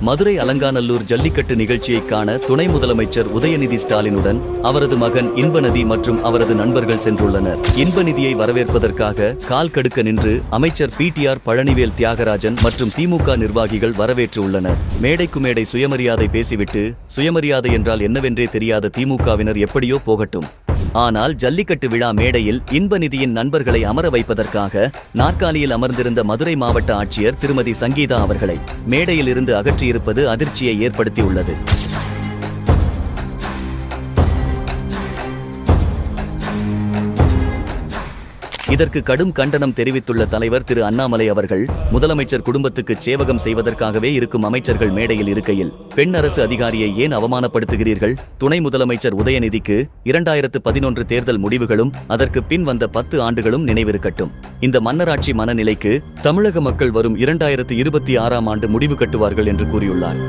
மதுரை அலங்காநல்லூர் ஜல்லிக்கட்டு நிகழ்ச்சியை காண துணை முதலமைச்சர் உதயநிதி ஸ்டாலினுடன் அவரது மகன் இன்பநிதி மற்றும் அவரது நண்பர்கள் சென்றுள்ளனர். இன்பநிதியை வரவேற்பதற்காக கால் கடுக்க நின்று அமைச்சர் PTR பழனிவேல் தியாகராஜன் மற்றும் திமுக நிர்வாகிகள் வரவேற்று உள்ளனர். மேடைக்கு மேடை சுயமரியாதை பேசிவிட்டு சுயமரியாதை என்றால் என்னவென்றே தெரியாத திமுகவினர் எப்படியோ போகட்டும். ஆனால் ஜல்லிக்கட்டு விழா மேடையில் இன்பநிதியின் நண்பர்களை அமர வைப்பதற்காக நாற்காலியில் அமர்ந்திருந்த மதுரை மாவட்ட ஆட்சியர் திருமதி சங்கீதா அவர்களை மேடையில் இருந்து அகற்றியிருப்பது அதிர்ச்சியை ஏற்படுத்தியுள்ளது. இதற்கு கடும் கண்டனம் தெரிவித்துள்ள தலைவர் திரு அண்ணாமலை அவர்கள், முதலமைச்சர் குடும்பத்துக்கு சேவகம் செய்வதற்காகவே இருக்கும் அமைச்சர்கள் மேடையில் இருக்கையில் பெண் அரசு அதிகாரியை ஏன் அவமானப்படுத்துகிறீர்கள்? துணை முதலமைச்சர் உதயநிதிக்கு 2011 தேர்தல் முடிவுகளும் அதற்கு பின் வந்த 10 ஆண்டுகளும் நினைவிருக்கட்டும். இந்த மன்னராட்சி மனநிலைக்கு தமிழக மக்கள் வரும் 2026ஆம் ஆண்டு முடிவு கட்டுவார்கள் என்று கூறியுள்ளார்.